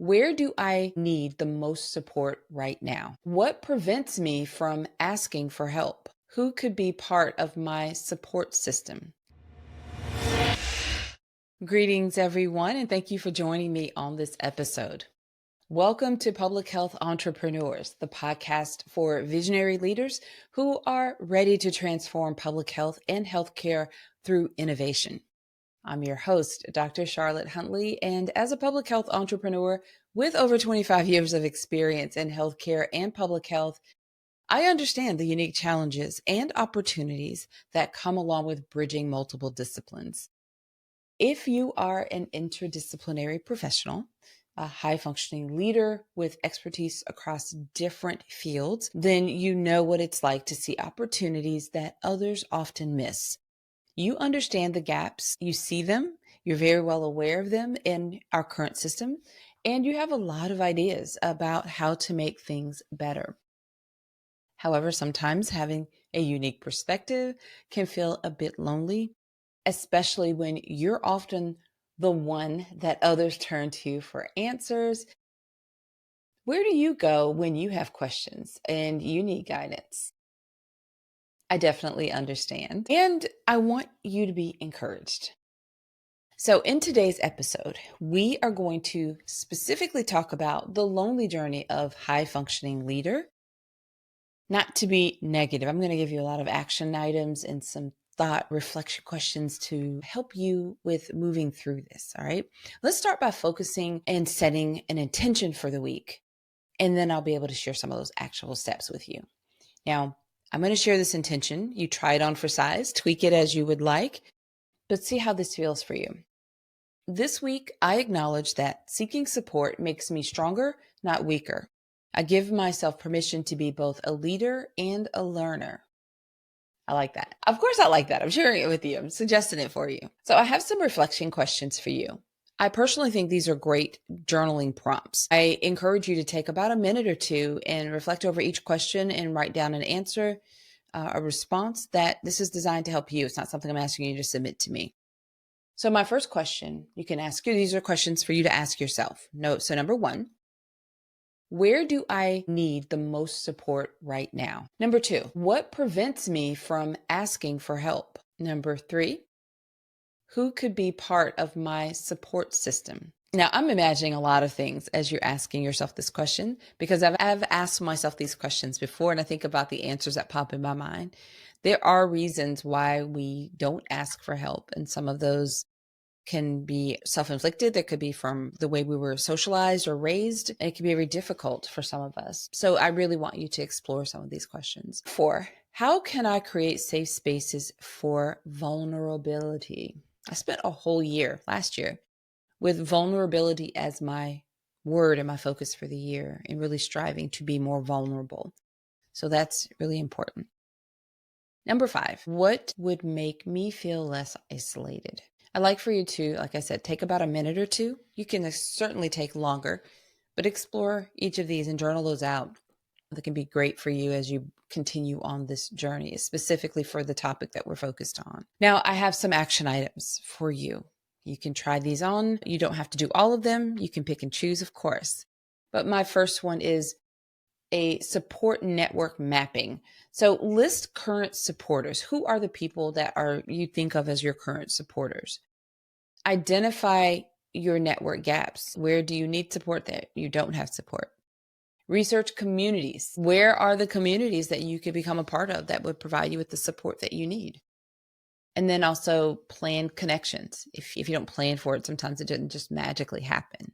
Where do I need the most support right now? What prevents me from asking for help? Who could be part of my support system? Greetings, everyone, and thank you for joining me on this episode. Welcome to Public Health Entrepreneurs, the podcast for visionary leaders who are ready to transform public health and healthcare through innovation. I'm your host, Dr. Charlotte Huntley, and as a public health entrepreneur with over 25 years of experience in healthcare and public health, I understand the unique challenges and opportunities that come along with bridging multiple disciplines. If you are an interdisciplinary professional, a high-functioning leader with expertise across different fields, then you know what it's like to see opportunities that others often miss. You understand the gaps, you see them, you're very well aware of them in our current system, and you have a lot of ideas about how to make things better. However, sometimes having a unique perspective can feel a bit lonely, especially when you're often the one that others turn to for answers. Where do you go when you have questions and you need guidance? I definitely understand. And I want you to be encouraged. So, in today's episode, we are going to specifically talk about the lonely journey of high functioning leader. Not to be negative, I'm going to give you a lot of action items and some thought reflection questions to help you with moving through this. All right. Let's start by focusing and setting an intention for the week. And then I'll be able to share some of those actual steps with you. Now, I'm going to share this intention. You try it on for size, tweak it as you would like, but see how this feels for you. This week, I acknowledge that seeking support makes me stronger, not weaker. I give myself permission to be both a leader and a learner. I like that. Of course, I like that. I'm sharing it with you. I'm suggesting it for you. So I have some reflection questions for you. I personally think these are great journaling prompts. I encourage you to take about a minute or two and reflect over each question and write down an answer, a response that this is designed to help you. It's not something I'm asking you to submit to me. So my first question you can ask you, these are questions for you to ask yourself. So number one, where do I need the most support right now? Number two, what prevents me from asking for help? Number three, who could be part of my support system? Now, I'm imagining a lot of things as you're asking yourself this question, because I've asked myself these questions before, and I think about the answers that pop in my mind. There are reasons why we don't ask for help, and some of those can be self-inflicted. That could be from the way we were socialized or raised. And it can be very difficult for some of us. So I really want you to explore some of these questions. 4, how can I create safe spaces for vulnerability? I spent a whole year last year with vulnerability as my word and my focus for the year, and really striving to be more vulnerable. So that's really important. Number 5, what would make me feel less isolated? I'd like for you to, like I said, take about a minute or two. You can certainly take longer, but explore each of these and journal those out. That can be great for you as you continue on this journey, specifically for the topic that we're focused on. Now, I have some action items for you. You can try these on. You don't have to do all of them. You can pick and choose, of course. But my first one is a support network mapping. So list current supporters. Who are the people that you think of as your current supporters? Identify your network gaps. Where do you need support that you don't have support? Research communities. Where are the communities that you could become a part of that would provide you with the support that you need? And then also plan connections. If you don't plan for it, sometimes it doesn't just magically happen.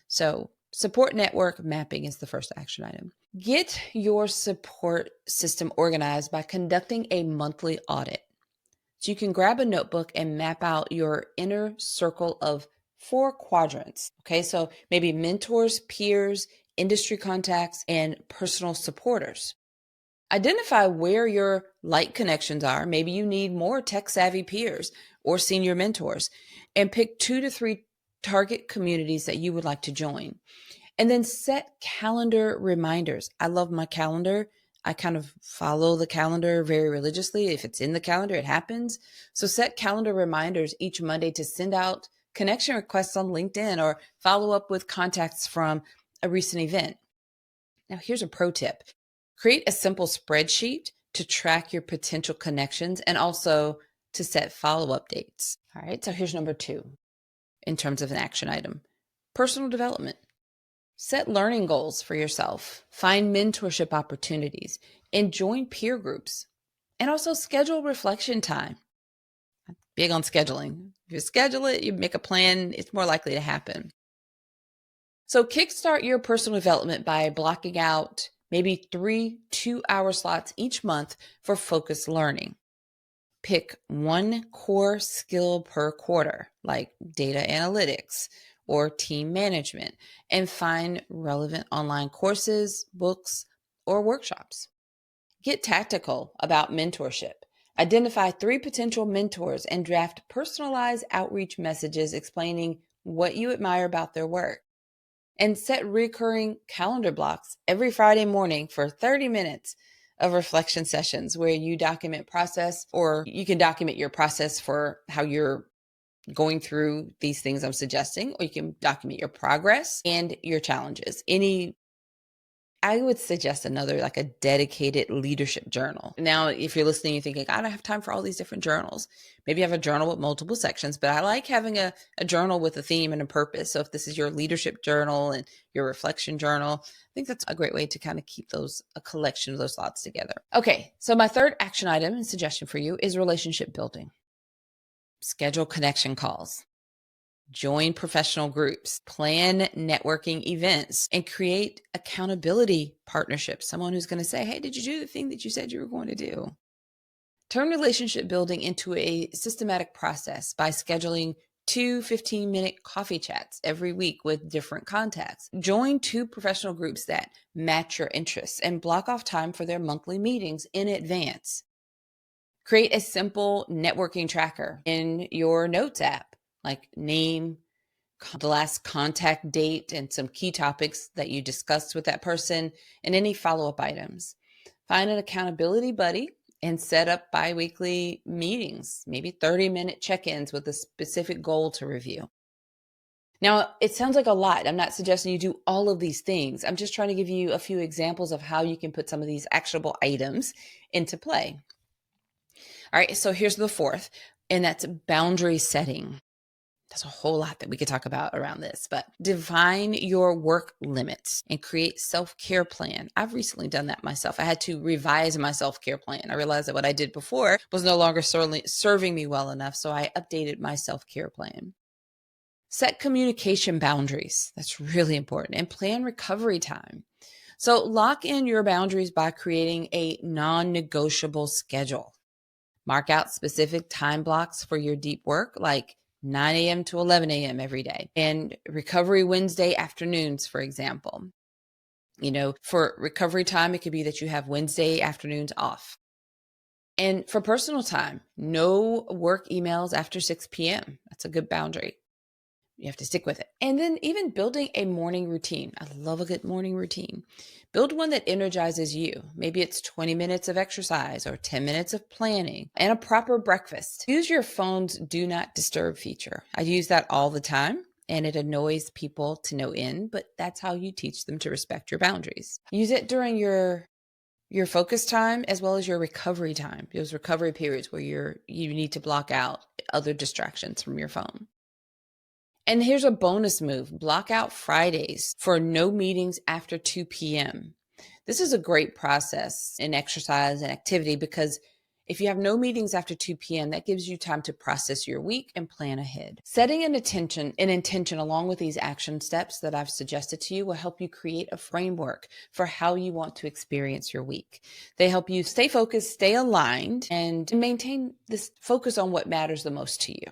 So support network mapping is the first action item. Get your support system organized by conducting a monthly audit. So you can grab a notebook and map out your inner circle of 4 quadrants. Okay, so maybe mentors, peers, industry contacts, and personal supporters. Identify where your light connections are. Maybe you need more tech-savvy peers or senior mentors, and pick 2 to 3 target communities that you would like to join. And then set calendar reminders. I love my calendar. I kind of follow the calendar very religiously. If it's in the calendar, it happens. So set calendar reminders each Monday to send out connection requests on LinkedIn, or follow up with contacts from a recent event. Now, here's a pro tip. Create a simple spreadsheet to track your potential connections and also to set follow-up dates. All right, so here's number 2 in terms of an action item. Personal development. Set learning goals for yourself, find mentorship opportunities, and join peer groups. And also schedule reflection time. I'm big on scheduling. If you schedule it, you make a plan, it's more likely to happen. So kickstart your personal development by blocking out maybe 3 2-hour slots each month for focused learning. Pick one core skill per quarter, like data analytics or team management, and find relevant online courses, books, or workshops. Get tactical about mentorship. Identify 3 potential mentors and draft personalized outreach messages explaining what you admire about their work. And set recurring calendar blocks every Friday morning for 30 minutes of reflection sessions where you document process, or you can document your process for how you're going through these things I'm suggesting, or you can document your progress and your challenges. I would suggest another, like a dedicated leadership journal. Now, if you're listening, you're thinking, I don't have time for all these different journals. Maybe you have a journal with multiple sections, but I like having a journal with a theme and a purpose. So if this is your leadership journal and your reflection journal, I think that's a great way to kind of keep a collection of those thoughts together. Okay, so my third action item and suggestion for you is relationship building. Schedule connection calls. Join professional groups, plan networking events, and create accountability partnerships. Someone who's going to say, hey, did you do the thing that you said you were going to do? Turn relationship building into a systematic process by scheduling 2 15-minute coffee chats every week with different contacts. Join 2 professional groups that match your interests and block off time for their monthly meetings in advance. Create a simple networking tracker in your notes app, like name, the last contact date, and some key topics that you discussed with that person, and any follow-up items. Find an accountability buddy and set up bi-weekly meetings, maybe 30-minute check-ins with a specific goal to review. Now, it sounds like a lot. I'm not suggesting you do all of these things. I'm just trying to give you a few examples of how you can put some of these actionable items into play. All right, so here's the 4th, and that's boundary setting. There's a whole lot that we could talk about around this, but define your work limits and create self-care plan. I've recently done that myself. I had to revise my self-care plan. I realized that what I did before was no longer serving me well enough, so I updated my self-care plan. Set communication boundaries. That's really important. And plan recovery time. So lock in your boundaries by creating a non-negotiable schedule. Mark out specific time blocks for your deep work, like 9 a.m. to 11 a.m. every day, and recovery Wednesday afternoons, for example. For recovery time, it could be that you have Wednesday afternoons off. And for personal time, no work emails after 6 p.m. That's a good boundary. You have to stick with it. And then even building a morning routine. I love a good morning routine. Build one that energizes you. Maybe it's 20 minutes of exercise or 10 minutes of planning and a proper breakfast. Use your phone's do not disturb feature. I use that all the time, and it annoys people to no end, but that's how you teach them to respect your boundaries. Use it during your focus time as well as your recovery time, those recovery periods where you need to block out other distractions from your phone. And here's a bonus move. Block out Fridays for no meetings after 2 p.m. This is a great process in exercise and activity because if you have no meetings after 2 p.m., that gives you time to process your week and plan ahead. Setting an intention along with these action steps that I've suggested to you will help you create a framework for how you want to experience your week. They help you stay focused, stay aligned, and maintain this focus on what matters the most to you.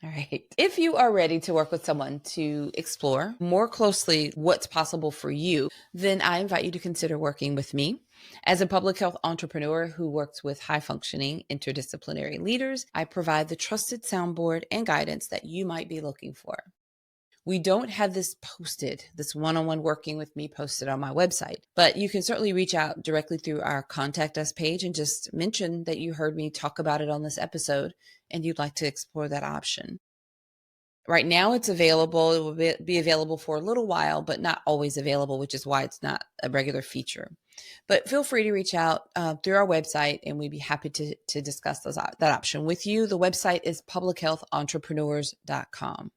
All right. If you are ready to work with someone to explore more closely what's possible for you, then I invite you to consider working with me. As a public health entrepreneur who works with high-functioning interdisciplinary leaders, I provide the trusted soundboard and guidance that you might be looking for. We don't have this one-on-one working with me posted on my website, but you can certainly reach out directly through our Contact Us page and just mention that you heard me talk about it on this episode and you'd like to explore that option. Right now it's available. It will be available for a little while, but not always available, which is why it's not a regular feature. But feel free to reach out through our website, and we'd be happy to discuss that option with you. The website is publichealthentrepreneurs.com.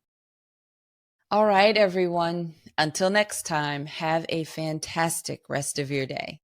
All right, everyone. Until next time, have a fantastic rest of your day.